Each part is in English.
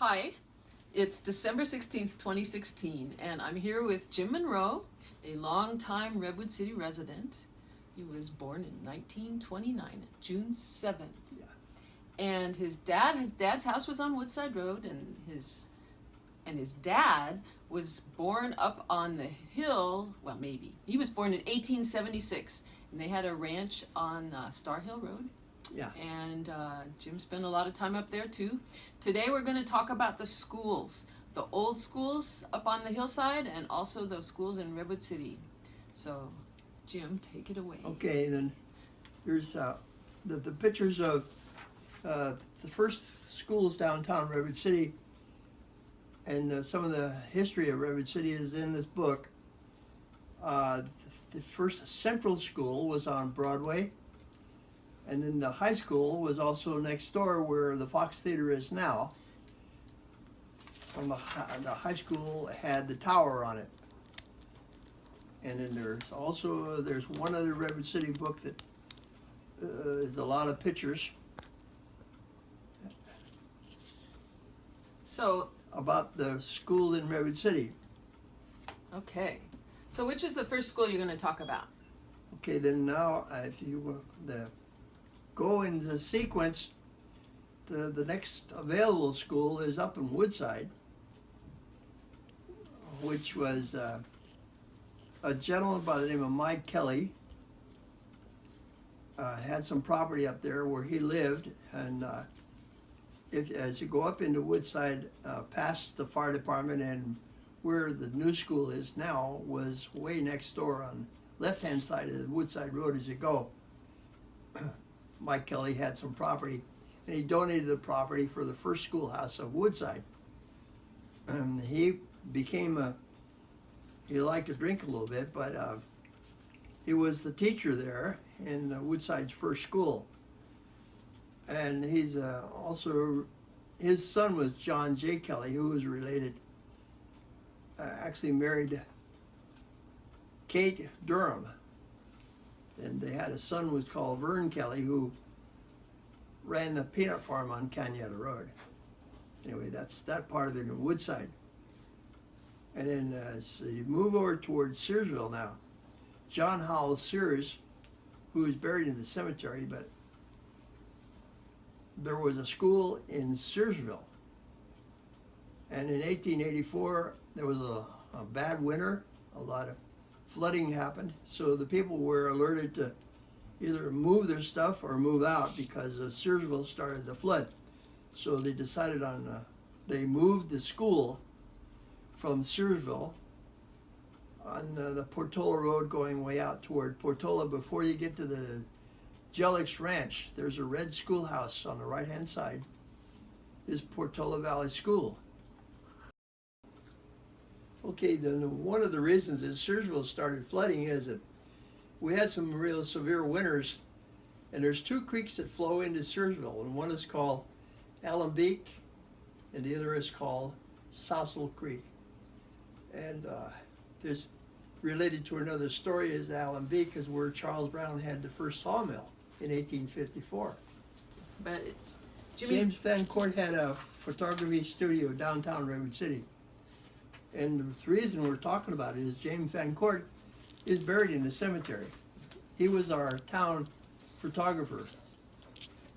Hi, it's December 16th, 2016, and I'm here with Jim Monroe, a longtime Redwood City resident. He was born in 1929, June 7th. Yeah. And his dad's house was on Woodside Road, and his dad was born up on the hill. Well, maybe he was born in 1876, and they had a ranch on Star Hill Road. Yeah. And Jim spent a lot of time up there too. Today we're going to talk about the schools, the old schools up on the hillside, and also the schools in Redwood City. So, Jim, take it away. Okay, then there's the pictures of the first schools downtown Redwood City, and some of the history of Redwood City is in this book. The first central school was on Broadway, and then the high school was also next door where the Fox Theater is now. And the high school had the tower on it. And then there's one other Redwood City book that is a lot of pictures. So, about the school in Redwood City. okay. So which is the first school you're going to talk about? Okay, then now if you go in the sequence, the next available school is up in Woodside, which was a gentleman by the name of Mike Kelly had some property up there where he lived, and as you go up into Woodside, past the fire department and where the new school is now, was way next door on left-hand side of the Woodside Road as you go. Mike Kelly had some property, and he donated the property for the first schoolhouse of Woodside. He became he liked to drink a little bit, but he was the teacher there in Woodside's first school. And he's also, his son was John J. Kelly, who was related, actually married Kate Durham. And they had a son was called Vern Kelly, who ran the peanut farm on Canada Road. Anyway, that's that part of it in Woodside. And then so you move over towards Searsville now. John Howell Sears, who is buried in the cemetery, but there was a school in Searsville. And in 1884, there was a bad winter, a lot of flooding happened, so the people were alerted to either move their stuff or move out because Searsville started to flood. So they decided on, they moved the school from Searsville on the Portola Road going way out toward Portola. Before you get to the Jellick's Ranch, there's a red schoolhouse on the right-hand side, is Portola Valley School. Okay, then one of the reasons that Searsville started flooding is that we had some real severe winters, and there's two creeks that flow into Searsville, and one is called Alembic, and the other is called Sassel Creek. And there's related to another story is Alembic is where Charles Brown had the first sawmill in 1854. But Jimmy, James Van Court had a photography studio downtown Redwood City. And the reason we're talking about it is James Van Court is buried in the cemetery. He was our town photographer.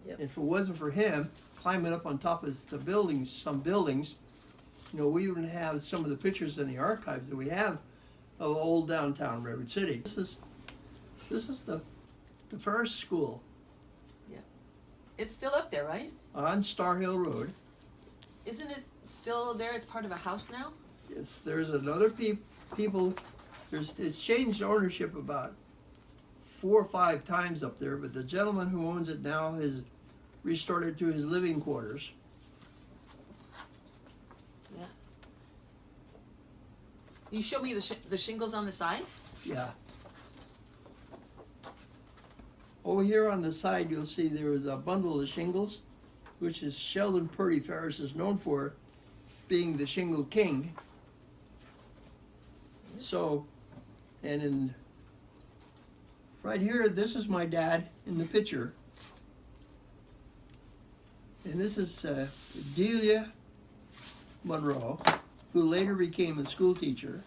Yep. If it wasn't for him climbing up on top of the buildings, some buildings, we wouldn't have some of the pictures in the archives that we have of old downtown Redwood City. This is the first school. Yeah. It's still up there, right? On Star Hill Road. Isn't it still there? It's part of a house now? There's another people. It's changed ownership about 4 or 5 times up there, but the gentleman who owns it now has restored it to his living quarters. Yeah. You show me the shingles on the side? Yeah. Over here on the side, you'll see there is a bundle of shingles, which is Sheldon Purdy Ferris is known for being the shingle king. So, and in right here, this is my dad in the picture. And this is Delia Monroe, who later became a school teacher.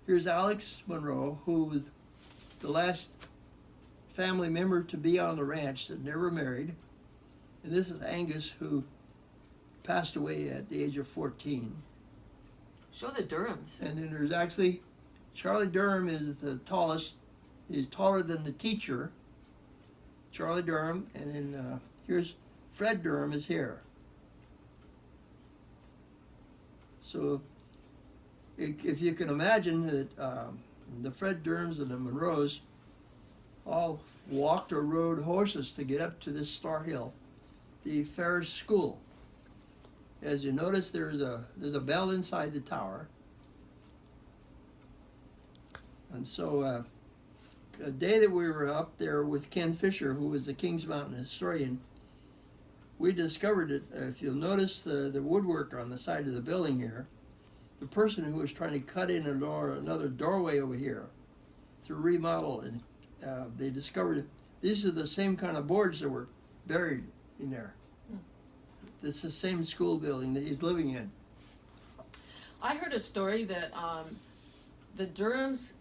Here's Alex Monroe, who was the last family member to be on the ranch that never married. And this is Angus, who passed away at the age of 14. Show the Durhams. And then there's actually, Charlie Durham is the tallest. He's taller than the teacher, Charlie Durham. And then here's Fred Durham is here. So if you can imagine that the Fred Durhams and the Monroes all walked or rode horses to get up to this Star Hill, the Ferris School. As you notice, there's a bell inside the tower. And so the day that we were up there with Ken Fisher, who was the Kings Mountain historian, we discovered that if you'll notice the woodwork on the side of the building here, the person who was trying to cut in another doorway over here to remodel, and they discovered these are the same kind of boards that were buried in there. It's the same school building that he's living in. I heard a story that the Durhams,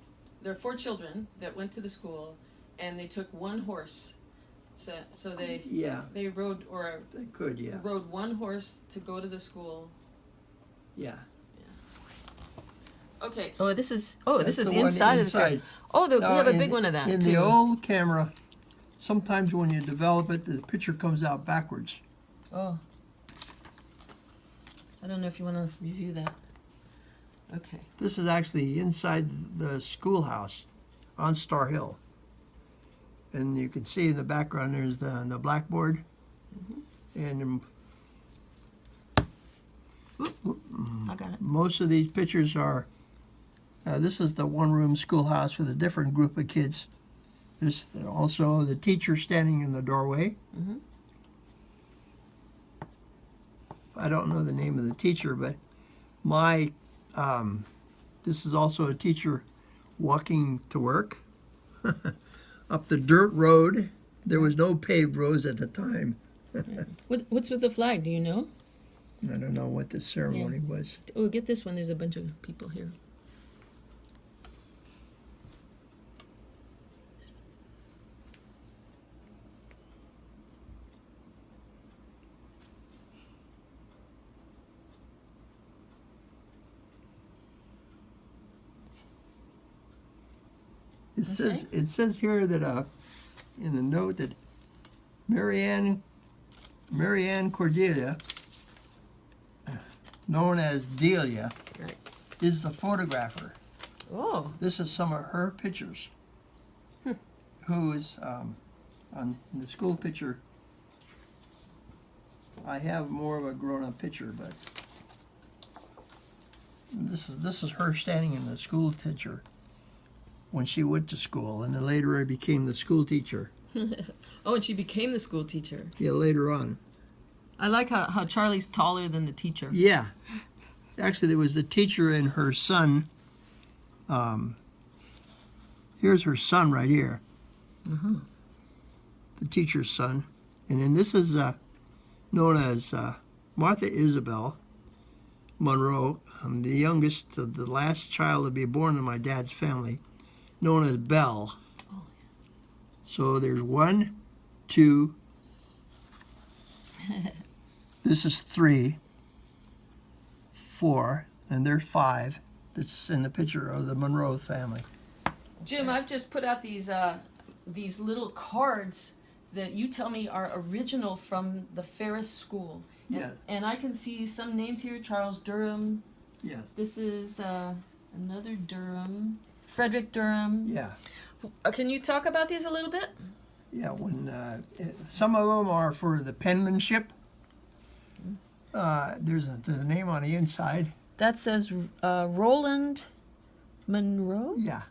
there are 4 children that went to the school, and they took one horse. So they rode They could, yeah. rode one horse to go to the school. Yeah. Okay. Oh, this is That's the one inside of the inside. Oh, we Now, have a in- big one of that In too. the old camera, sometimes when you develop it, the picture comes out backwards. Oh. I don't know if you want to review that. Okay. This is actually inside the schoolhouse on Star Hill. And you can see in the background there's the blackboard. And I got it. most of these pictures are, this is the one-room schoolhouse with a different group of kids. There's also the teacher standing in the doorway. Mhm. I don't know the name of the teacher, but this is also a teacher walking to work up the dirt road. There was no paved roads at the time. What's with the flag? Do you know? I don't know what the ceremony was. Oh, get this one. There's a bunch of people here. It says here that in the note that Marianne Cordelia, known as Delia, Right. is the photographer. Oh. This is some of her pictures. Who is on the school picture? I have more of a grown-up picture, but this is her standing in the school picture when she went to school, and then later I became the school teacher. Oh, and she became the school teacher. Yeah, later on. I like how Charlie's taller than the teacher. Yeah. Actually, there was the teacher and her son. Here's her son right here. The teacher's son. And then this is known as Martha Isabel Monroe. I'm the youngest, the last child to be born in my dad's family, known as Belle. So there's 1, 2, this is 3, 4, and there's 5. That's in the picture of the Monroe family. Jim, I've just put out these little cards that you tell me are original from the Ferris School. Yeah. And I can see some names here: Charles Durham. Yes. This is another Durham. Frederick Durham. Yeah. Can you talk about these a little bit? Yeah. When some of them are for the penmanship. There's a name on the inside. That says Roland Monroe. Yeah.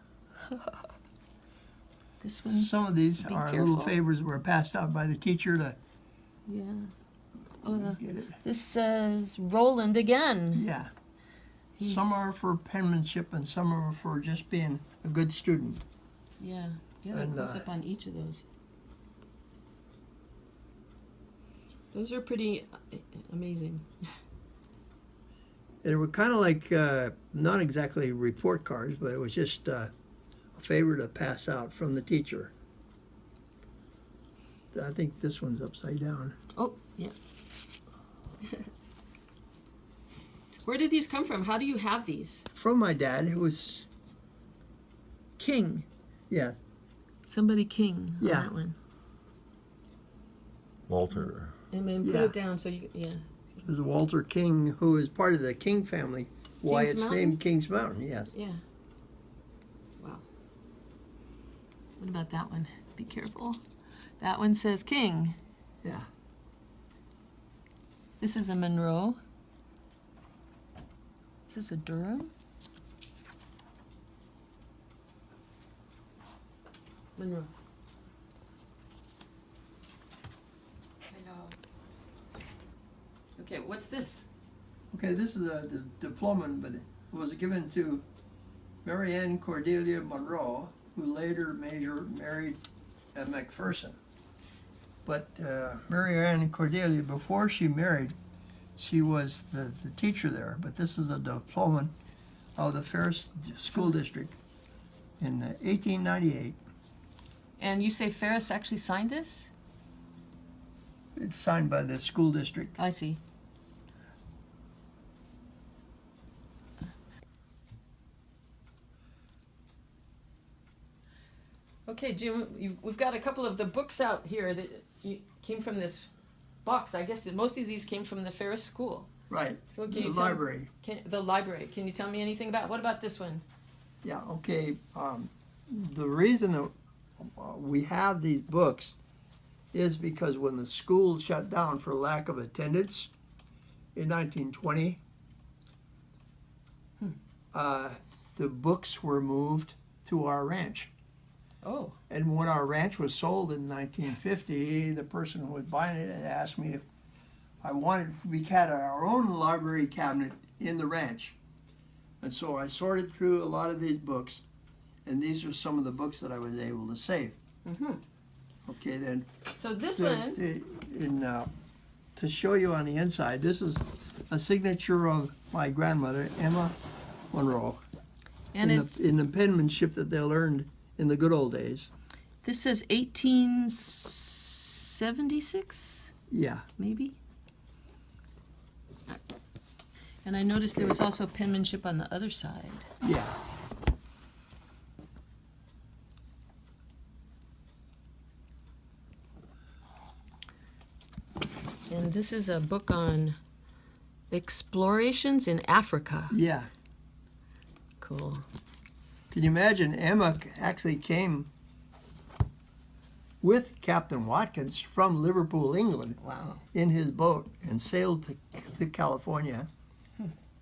This one's Some of these be are careful. little favors that were passed out by the teacher to yeah. Oh, get it. this says Roland again. Yeah. Some are for penmanship and some are for just being a good student. Yeah. You have a And, close up on each of those. Those are pretty amazing. They were kind of like, not exactly report cards, but it was just a favor to pass out from the teacher. I think this one's upside down. Oh, yeah. Where did these come from? How do you have these? From my dad, who was, King. yeah, Somebody King on Yeah. that one. Walter. And then put Yeah. it down so you, yeah. it was Walter King, who is part of the King family. Why Kings it's Mountain? named Kings Mountain, yes. Yeah. Wow. What about that one? Be careful. That one says King. Yeah. This is a Monroe. Is this a Durham? Monroe. Okay, what's this? Okay, this is a diploma, but it was given to Mary Ann Cordelia Monroe, who later married McPherson. But Mary Ann Cordelia, before she married, she was the teacher there. But this is a diploma of the Ferris School District in 1898. And you say Ferris actually signed this? It's signed by the school district. I see. Okay, Jim, we've got a couple of the books out here that came from this box. I guess that most of these came from the Ferris School. Right. So can The you tell, library. the library. Can you tell me anything about, what about this one? Yeah, okay. The reason that we have these books is because when the school shut down for lack of attendance in 1920, the books were moved to our ranch. Oh, And when our ranch was sold in 1950, the person who was buying it had asked me if I wanted, we had our own library cabinet in the ranch. And so I sorted through a lot of these books, and these are some of the books that I was able to save. mm-hmm. Okay, then So this the- one, to show you on the inside, this is a signature of my grandmother, Emma Monroe, and in the penmanship that they learned in the good old days. this says 1876, Yeah, maybe? And I noticed there was also penmanship on the other side. yeah. And this is a book on explorations in Africa. Yeah. Cool. Can you imagine? Emma actually came with Captain Watkins from Liverpool, England, Wow. in his boat and sailed to California.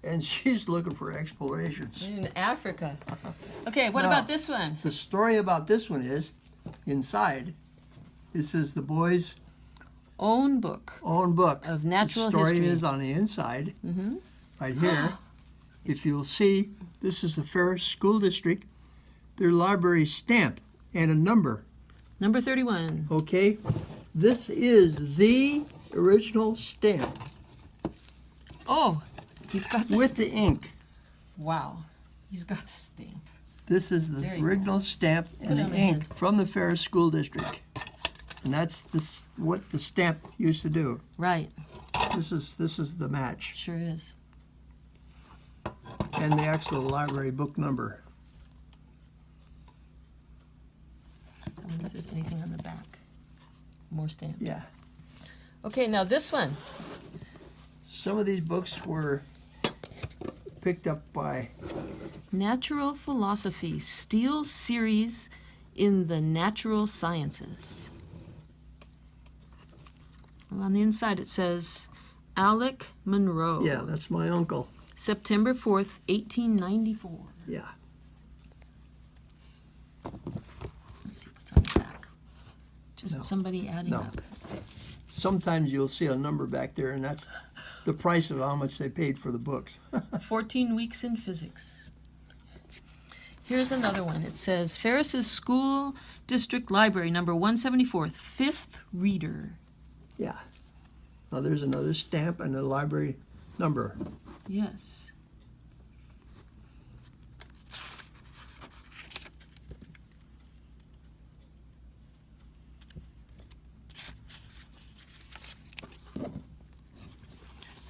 And she's looking for explorations. In Africa. Okay, what Now- about this one? The story about this one is inside, this is the boy's Own book own book. of natural The story history. is on the inside, Mm-hmm. right here. If you'll see, this is the Ferris School District, their library stamp and a number. Number 31. Okay, this is the original stamp Oh, he's got the with the ink. Wow. He's got the stamp. This is the There you original stamp Put and it on the my ink hand. from the Ferris School District. And that's what the stamp used to do. Right. This is the match Sure is. and the actual library book number. I wonder if there's anything on the back. More stamps. Yeah. Okay, now this one. Some of these books were picked up by, Natural Philosophy, Steele Series in the Natural Sciences. On the inside it says Alec Monroe. yeah, that's my uncle. September 4th, 1894. Yeah. Let's see what's on the back. Just No. somebody adding No. up. Sometimes you'll see a number back there, and that's the price of how much they paid for the books. 14 weeks in physics. Here's another one. It says Ferris's School District Library, number 174, fifth reader. Yeah. Now there's another stamp and a library number. Yes.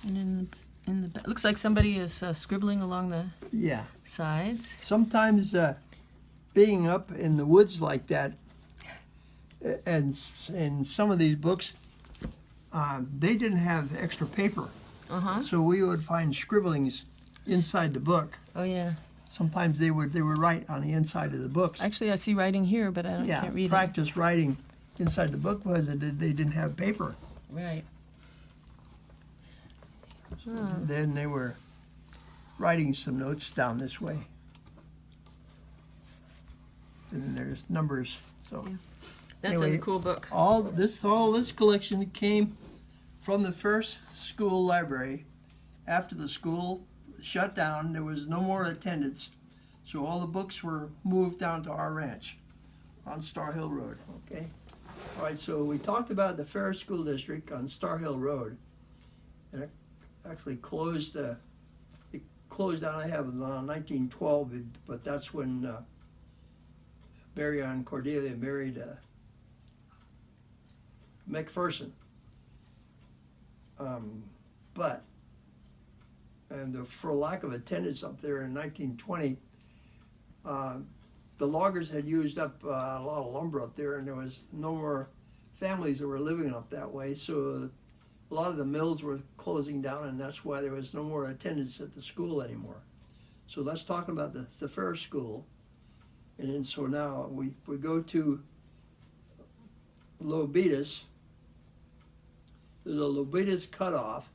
And in the looks like somebody is scribbling along the Yeah. sides. Sometimes being up in the woods like that, and in some of these books, they didn't have extra paper. Uh-huh. So we would find scribblings inside the book. Oh yeah. Sometimes they would write on the inside of the books. Actually, I see writing here, but I can't read practice writing inside the book was that they didn't have paper. it. Right. Then they were writing some notes down this way. And then there's numbers. So Yeah. That's Anyway, a cool book. all this collection came from the first school library. After the school shut down, there was no more attendance, so all the books were moved down to our ranch on Star Hill Road. Okay. All right. So we talked about the Ferris School District on Star Hill Road, and it actually closed. It closed down. I have it on 1912, but that's when Mary and Cordelia married McPherson. But for lack of attendance up there in 1920, the loggers had used up a lot of lumber up there, and there was no more families that were living up that way. So a lot of the mills were closing down, and that's why there was no more attendance at the school anymore. So let's talk about the Ferris School. And then so now we go to Lobetus. There's a Lobetus cutoff.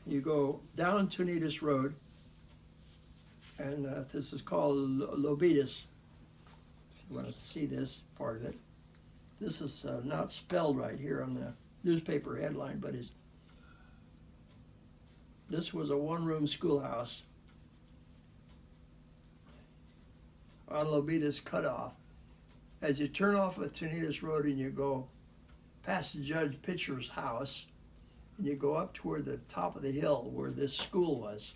You go down Tunitas Road, and this is called Lobetus. If you want to see this part of it. This is not spelled right here on the newspaper headline, but this was a one-room schoolhouse on Lobetus Cutoff. As you turn off of Tunitas Road and you go past Judge Pitcher's house, and you go up toward the top of the hill where this school was,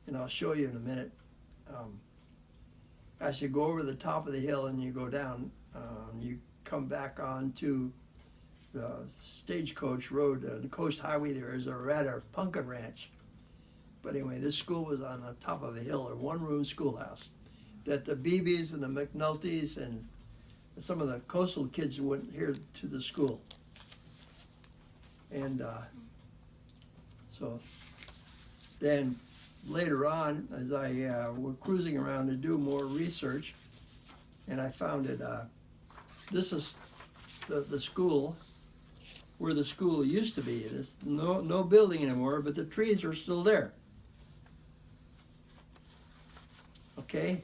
and I'll show you in a minute. As you go over the top of the hill and you go down, you come back onto the Stagecoach Road, the Coast Highway. There is a rather pumpkin ranch. But anyway, this school was on the top of a hill, a one-room schoolhouse that the Beebes and the McNultys and some of the coastal kids went here to the school. And so then later on, as I were cruising around to do more research, and I found that this is the school where the school used to be. There's no building anymore, but the trees are still there. Okay,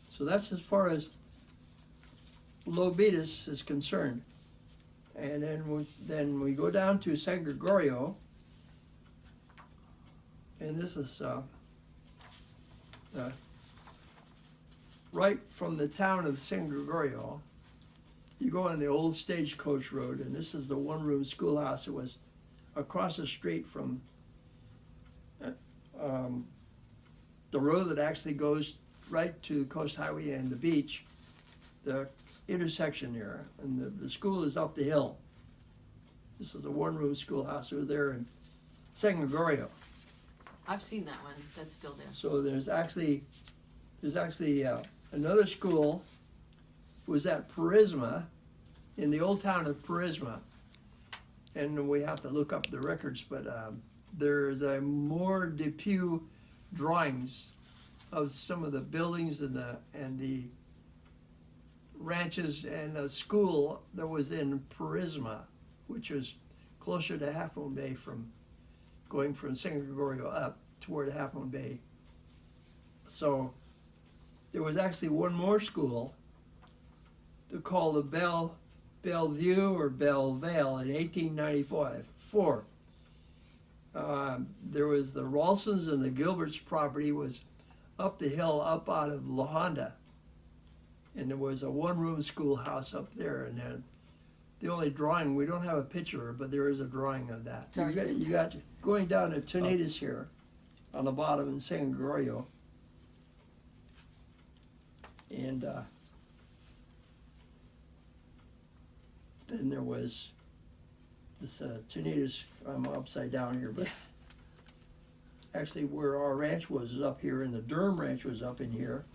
so that's as far as Lobetus is concerned. And then we go down to San Gregorio, and this is right from the town of San Gregorio. You go on the old Stagecoach Road, and this is the one-room schoolhouse. It was across the street from the road that actually goes right to Coast Highway and the beach, the intersection there, and the school is up the hill. This is a one-room schoolhouse over there in San Gregorio. I've seen that one. That's still there. So there's actually another school was at Parisma, in the old town of Parisma, and we have to look up the records, but there's a more Depew drawings of some of the buildings and the ranches and a school that was in Parisma, which was closer to Half Moon Bay, from going from San Gregorio up toward Half Moon Bay. So there was actually one more school they called the Bellevue or Bellevale in 1894. There was the Ralston's and the Gilbert's property was up the hill, up out of La Honda. And there was a one-room schoolhouse up there. And then the only drawing, we don't have a picture, but there is a drawing of that. Sorry, Jim. You got going down to Tunitas here on the bottom in San Gregorio. And then there was this Tunitas, I'm upside down here, but actually where our ranch was up here, and the Durham ranch was up in here.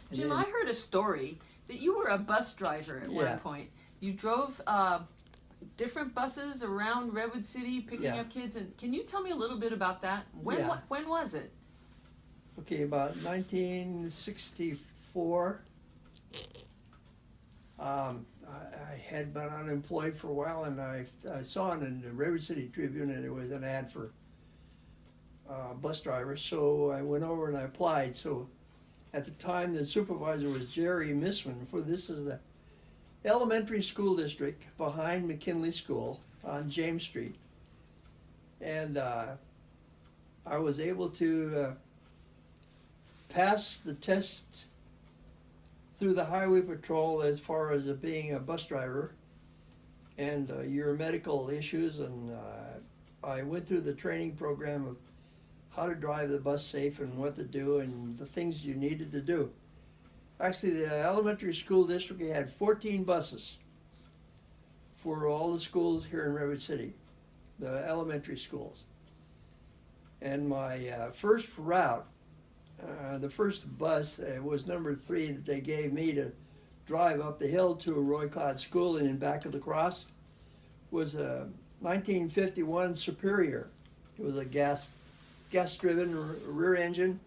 And Jim, then- I heard a story that you were a bus driver at Yeah. one point. You drove different buses around Redwood City picking Yeah. up kids, and can you tell me a little bit about that? Yeah. When was it? Okay, about 1964. I had been unemployed for a while, and I saw it in the Redwood City Tribune, and it was an ad for bus drivers. So I went over and I applied. So at the time, the supervisor was Jerry Missman. This is the elementary school district behind McKinley School on James Street, and I was able to pass the test through the highway patrol as far as being a bus driver and your medical issues, and I went through the training program of how to drive the bus safe and what to do and the things you needed to do. Actually, the elementary school district had 14 buses for all the schools here in Redwood City, the elementary schools. And my first route, the first bus was number 3 that they gave me to drive up the hill to a Roy Cloud School and in back of the cross, was a 1951 Superior. It was a gas-driven rear engine,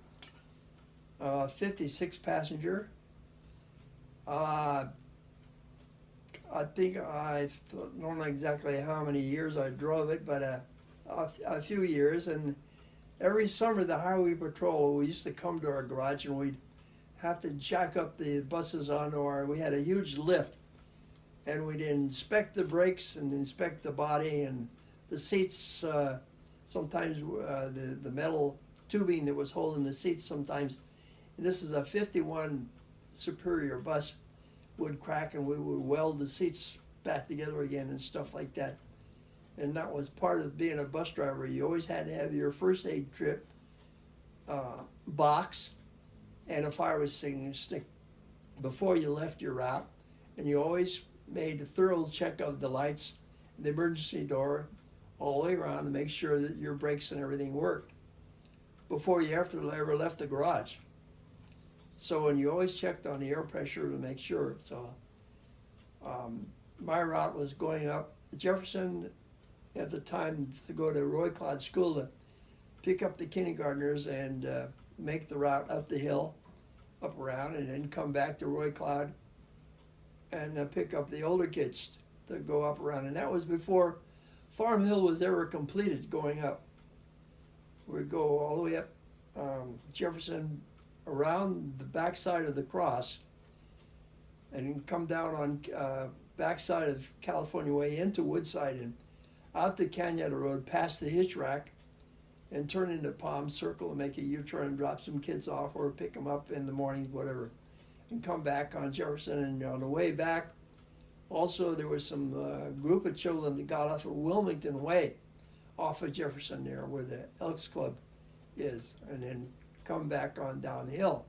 56 passenger. I think I don't know exactly how many years I drove it, but a few years. And every summer, the highway patrol, we used to come to our garage and we'd have to jack up the buses onto we had a huge lift, and we'd inspect the brakes and inspect the body and the seats. Sometimes the metal tubing that was holding the seats sometimes. And this is a 51 Superior bus, would crack, and we would weld the seats back together again and stuff like that. And that was part of being a bus driver. You always had to have your first aid trip box and a fire extinguisher stick before you left your route. And you always made a thorough check of the lights, the emergency door, all the way around to make sure that your brakes and everything worked before you ever left the garage. So, and you always checked on the air pressure to make sure. So my route was going up Jefferson at the time to go to Roy Cloud School to pick up the kindergartners and make the route up the hill, up around, and then come back to Roy Cloud and pick up the older kids to go up around. And that was before Farm Hill was ever completed going up. We'd go all the way up Jefferson, around the backside of the cross, and come down on backside of California Way into Woodside and out the Canada Road past the hitch rack and turn into Palm Circle and make a U-turn and drop some kids off or pick them up in the morning, whatever, and come back on Jefferson. And on the way back, also there was some group of children that got off of Wilmington Way off of Jefferson there where the Elks Club is, and then come back on downhill.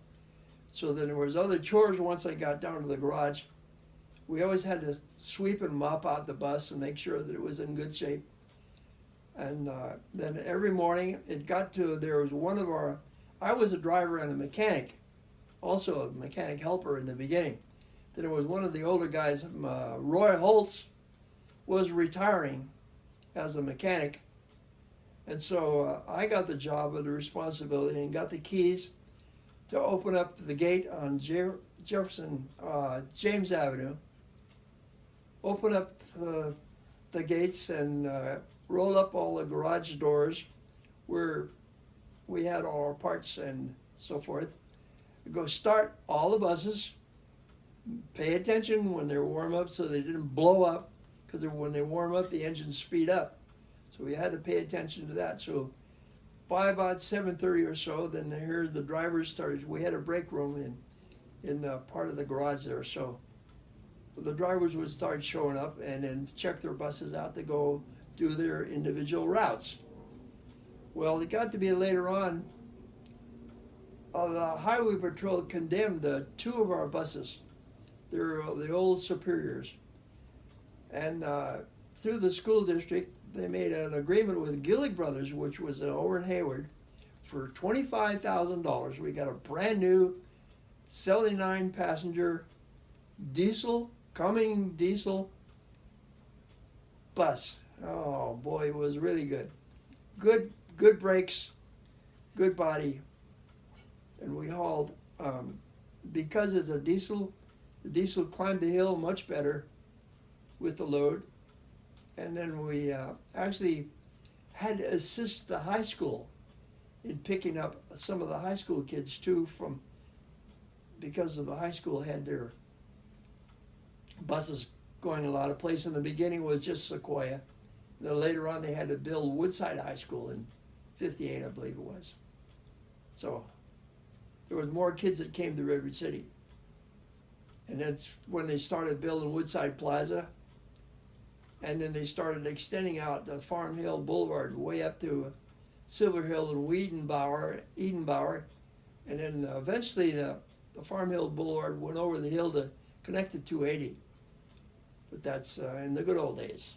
So then there was other chores once I got down to the garage. We always had to sweep and mop out the bus and make sure that it was in good shape. And then every morning it got to, there was one of our, I was a driver and a mechanic, also a mechanic helper in the beginning. Then there was one of the older guys, Roy Holtz, was retiring as a mechanic. And so I got the job of the responsibility and got the keys to open up the gate on Jefferson, James Avenue, open up the gates and roll up all the garage doors where we had all our parts and so forth. Go start all the buses, pay attention when they warm up so they didn't blow up, because when they warm up the engines speed up. So we had to pay attention to that. So by about 7:30 or so, then here the drivers started. We had a break room in part of the garage there. So the drivers would start showing up and then check their buses out to go do their individual routes. Well, it got to be later on, the highway patrol condemned two of our buses. They're the old Superiors. And through the school district, they made an agreement with Gillig Brothers, which was over in Hayward, for $25,000. We got a brand new 79 passenger diesel, Cumming diesel bus. Oh boy, it was really good. Good brakes, good body. And we hauled, because it's a diesel, the diesel climbed the hill much better with the load. And then we actually had to assist the high school in picking up some of the high school kids too, because of the high school had their buses going a lot of places. In the beginning it was just Sequoia. And then later on they had to build Woodside High School in '58, I believe it was. So there was more kids that came to Redwood City. And that's when they started building Woodside Plaza. And then they started extending out the Farm Hill Boulevard way up to Silver Hill and Edenbauer. And then eventually the Farm Hill Boulevard went over the hill to connect to 280. But that's in the good old days.